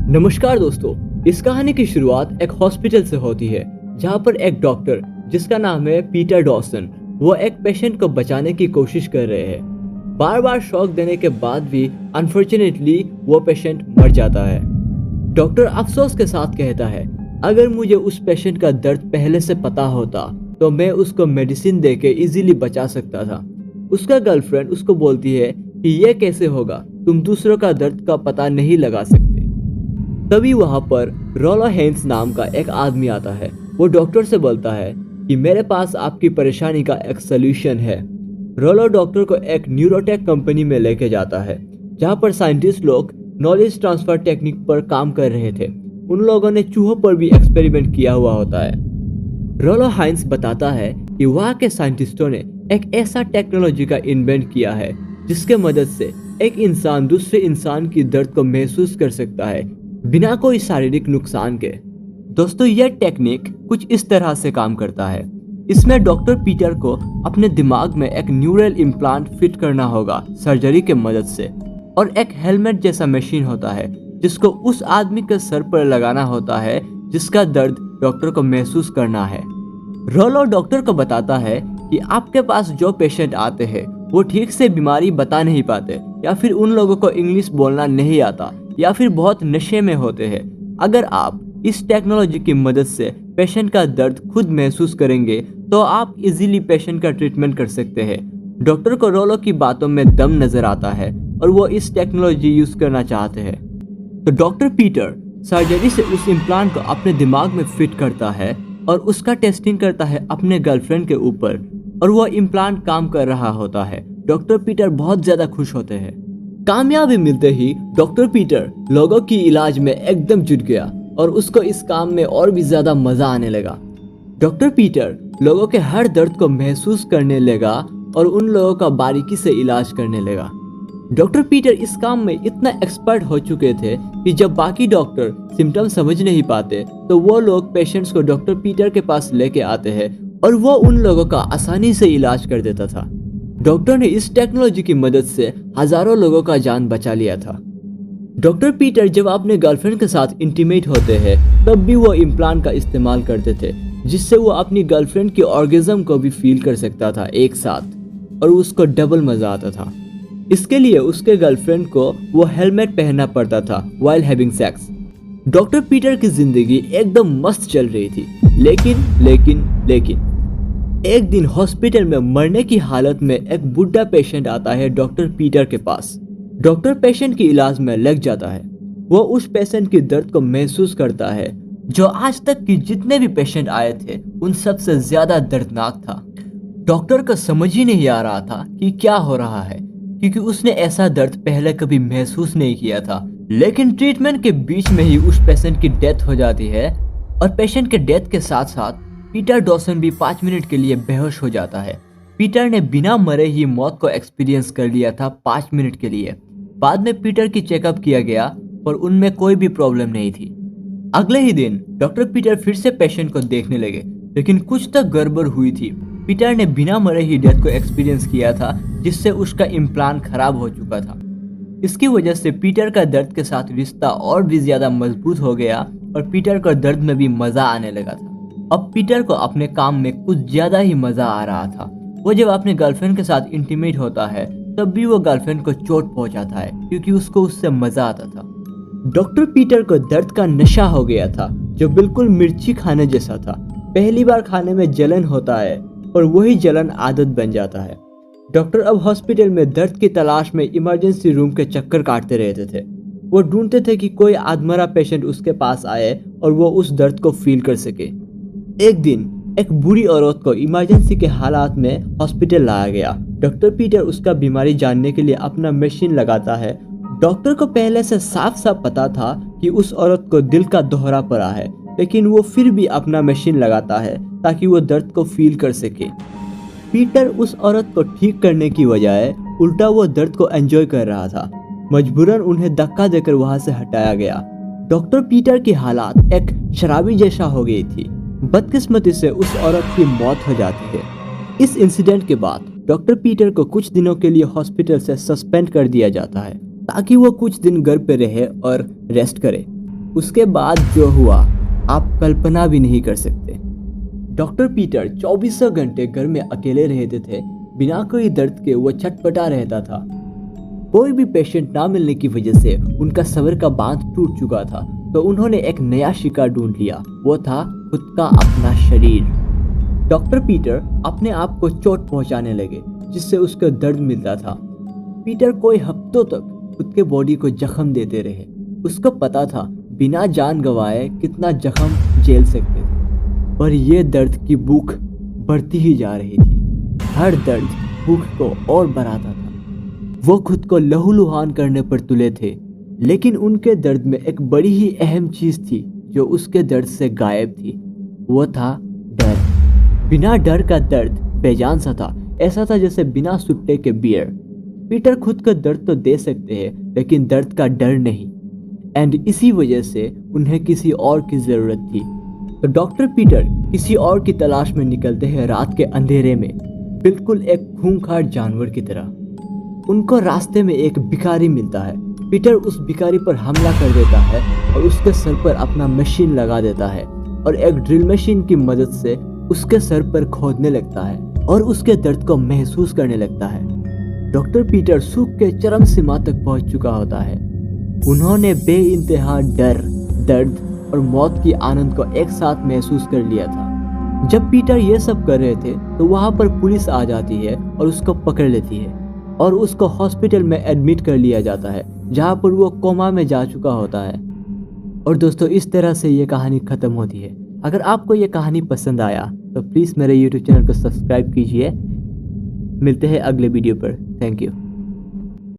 नमस्कार दोस्तों। इस कहानी की शुरुआत एक हॉस्पिटल से होती है जहां पर एक डॉक्टर जिसका नाम है पीटर डॉसन वो एक पेशेंट को बचाने की कोशिश कर रहे हैं। बार बार शॉक देने के बाद भी अनफॉर्चुनेटली वो पेशेंट मर जाता है। डॉक्टर अफसोस के साथ कहता है, अगर मुझे उस पेशेंट का दर्द पहले से पता होता तो मैं उसको मेडिसिन देके इजीली बचा सकता था। उसका गर्लफ्रेंड उसको बोलती है कि यह कैसे होगा, तुम दूसरों का दर्द का पता नहीं लगा सकते। तभी वहां पर रोलो हेंस नाम का एक आदमी आता है। वो डॉक्टर से बोलता है कि मेरे पास आपकी परेशानी का एक सोल्यूशन है। रोलो डॉक्टर को एक न्यूरोटेक कंपनी में लेके जाता है जहां पर साइंटिस्ट लोग नॉलेज ट्रांसफर टेक्निक पर काम कर रहे थे। उन लोगों ने चूहों पर भी एक्सपेरिमेंट किया हुआ होता है। रोलो हाइंस बताता है कि वहाँ के साइंटिस्टों ने एक ऐसा टेक्नोलॉजी का इन्वेंट किया है जिसके मदद से एक इंसान दूसरे इंसान की दर्द को महसूस कर सकता है बिना कोई शारीरिक नुकसान के। दोस्तों, यह टेक्निक कुछ इस तरह से काम करता है। इसमें डॉक्टर पीटर को अपने दिमाग में एक न्यूरल इम्प्लांट फिट करना होगा सर्जरी के मदद से, और एक हेलमेट जैसा मशीन होता है जिसको उस आदमी के सर पर लगाना होता है जिसका दर्द डॉक्टर को महसूस करना है। रोलो डॉक्टर को बताता है कि आपके पास जो पेशेंट आते हैं वो ठीक से बीमारी बता नहीं पाते, या फिर उन लोगों को इंग्लिश बोलना नहीं आता, या फिर बहुत नशे में होते हैं। अगर आप इस टेक्नोलॉजी की मदद से पेशेंट का दर्द खुद महसूस करेंगे तो आप इजीली पेशेंट का ट्रीटमेंट कर सकते हैं। डॉक्टर को रोलो की बातों में दम नजर आता है और वो इस टेक्नोलॉजी यूज करना चाहते हैं। तो डॉक्टर पीटर सर्जरी से उस इम्प्लांट को अपने दिमाग में फिट करता है और उसका टेस्टिंग करता है अपने गर्लफ्रेंड के ऊपर, और वो इम्प्लांट काम कर रहा होता है। डॉक्टर पीटर बहुत ज्यादा खुश होते हैं। कामयाबी मिलते ही डॉक्टर पीटर लोगों की इलाज में एकदम जुट गया और उसको इस काम में और भी ज्यादा मजा आने लगा। डॉक्टर पीटर लोगों के हर दर्द को महसूस करने लगा और उन लोगों का बारीकी से इलाज करने लगा। डॉक्टर पीटर इस काम में इतना एक्सपर्ट हो चुके थे कि जब बाकी डॉक्टर सिम्टम समझ नहीं पाते तो वो लोग पेशेंट्स को डॉक्टर पीटर के पास लेके आते हैं और वो उन लोगों का आसानी से इलाज कर देता था। डॉक्टर ने इस टेक्नोलॉजी की मदद से हजारों लोगों का जान बचा लिया था। डॉक्टर पीटर जब अपने गर्लफ्रेंड के साथ इंटीमेट होते हैं तब भी वो इम्प्लांट का इस्तेमाल करते थे, जिससे वो अपनी गर्लफ्रेंड की ऑर्गेज्म को भी फील कर सकता था एक साथ, और उसको डबल मजा आता था। इसके लिए उसके गर्लफ्रेंड को वो हेलमेट पहनना पड़ता था while having sex. Doctor Peter की जिंदगी एकदम मस्त चल रही थी, लेकिन एक दिन हॉस्पिटल में मरने की हालत में एक बुढ़ा पेशेंट आता है डॉक्टर पीटर के पास। डॉक्टर पेशेंट की इलाज में लग जाता है। वो उस पेशेंट की दर्द को महसूस करता है जो आज तक की जितने भी पेशेंट आए थे उन सब से ज्यादा दर्दनाक था। डॉक्टर को समझ ही नहीं आ रहा था कि क्या हो रहा है, क्योंकि उसने ऐसा दर्द पहले कभी महसूस नहीं किया था। लेकिन ट्रीटमेंट के बीच में ही उस पेशेंट की डेथ हो जाती है, और पेशेंट के डेथ के साथ साथ पीटर डॉसन भी 5 मिनट के लिए बेहोश हो जाता है। पीटर ने बिना मरे ही मौत को एक्सपीरियंस कर लिया था 5 मिनट के लिए। बाद में पीटर की चेकअप किया गया पर उनमें कोई भी प्रॉब्लम नहीं थी। अगले ही दिन डॉक्टर पीटर फिर से पेशेंट को देखने लगे, लेकिन कुछ तो गड़बड़ हुई थी। पीटर ने बिना मरे ही डेथ को एक्सपीरियंस किया था, जिससे उसका इम्प्लांट खराब हो चुका था। इसकी वजह से पीटर का दर्द के साथ रिश्ता और भी ज्यादा मजबूत हो गया और पीटर को दर्द में भी मजा आने लगा था। अब पीटर को अपने काम में कुछ ज्यादा ही मजा आ रहा था। वो जब अपने गर्लफ्रेंड के साथ इंटीमेट होता है तब भी वो गर्लफ्रेंड को चोट पहुंचाता है, क्योंकि उसको उससे मजा आता था। डॉक्टर पीटर को दर्द का नशा हो गया था, जो बिल्कुल मिर्ची खाने जैसा था। पहली बार खाने में जलन होता है और वही जलन आदत बन जाता है। डॉक्टर अब हॉस्पिटल में दर्द की तलाश में इमरजेंसी रूम के चक्कर काटते रहते थे। वो ढूंढते थे कि कोई आधमरा पेशेंट उसके पास आए और वो उस दर्द को फील कर सके। एक दिन एक बूढ़ी औरत को इमरजेंसी के हालात में हॉस्पिटल लाया गया। डॉक्टर पीटर उसका बीमारी जानने के लिए अपना मशीन लगाता है। डॉक्टर को पहले से साफ साफ पता था कि उस औरत को दिल का दौरा पड़ा है, लेकिन वो फिर भी अपना मशीन लगाता है ताकि वो दर्द को फील कर सके। पीटर उस औरत को ठीक करने की बजाय उल्टा वो दर्द को एंजॉय कर रहा था। मजबूरन उन्हें धक्का देकर वहां से हटाया गया। डॉक्टर पीटर की हालात एक शराबी जैसा हो गई थी। बदकिस्मती से उस औरत की मौत हो जाती है। इस इंसिडेंट के बाद डॉक्टर पीटर को कुछ दिनों के लिए हॉस्पिटल से सस्पेंड कर दिया जाता है ताकि वो कुछ दिन घर पे रहे और रेस्ट करे। उसके बाद जो हुआ आप कल्पना भी नहीं कर सकते। डॉक्टर पीटर 24 घंटे घर में अकेले रहते थे। बिना कोई दर्द के वो छटपटा रहता था। कोई भी पेशेंट ना मिलने की वजह से उनका सब्र का बांध टूट चुका था, तो उन्होंने एक नया शिकार ढूंढ लिया। वो था खुद का अपना शरीर। डॉक्टर पीटर अपने आप को चोट पहुंचाने लगे, जिससे उसको दर्द मिलता था। पीटर कोई हफ्तों तक खुद के बॉडी को जख्म देते रहे। उसको पता था बिना जान गंवाए कितना जख्म झेल सकते थे, पर यह दर्द की भूख बढ़ती ही जा रही थी। हर दर्द भूख को और बढ़ाता था। वो खुद को लहूलुहान करने पर तुले थे, लेकिन उनके दर्द में एक बड़ी ही अहम चीज थी जो उसके दर्द से गायब थी। वो था डर। बिना डर का दर्द बेजान सा था। ऐसा था जैसे बिना सुट्टे के बियर। पीटर खुद का दर्द तो दे सकते हैं, लेकिन दर्द का डर नहीं। एंड इसी वजह से उन्हें किसी और की जरूरत थी। तो डॉक्टर पीटर किसी और की तलाश में निकलते हैं रात के अंधेरे में, बिल्कुल एक खूंखार जानवर की तरह। उनको रास्ते में एक भिखारी मिलता है। पीटर उस भिखारी पर हमला कर देता है और उसके सर पर अपना मशीन लगा देता है और एक ड्रिल मशीन की मदद से उसके सर पर खोदने लगता है और उसके दर्द को महसूस करने लगता है। डॉक्टर पीटर सूख के चरम सीमा तक पहुंच चुका होता है। उन्होंने बेइंतहा डर, दर्द और मौत की आनंद को एक साथ महसूस कर लिया था। जब पीटर ये सब कर रहे थे तो वहां पर पुलिस आ जाती है और उसको पकड़ लेती है और उसको हॉस्पिटल में एडमिट कर लिया जाता है, जहां पर वो कोमा में जा चुका होता है। और दोस्तों, इस तरह से ये कहानी ख़त्म होती है। अगर आपको ये कहानी पसंद आया तो प्लीज़ मेरे YouTube चैनल को सब्सक्राइब कीजिए। मिलते हैं अगले वीडियो पर। Thank you.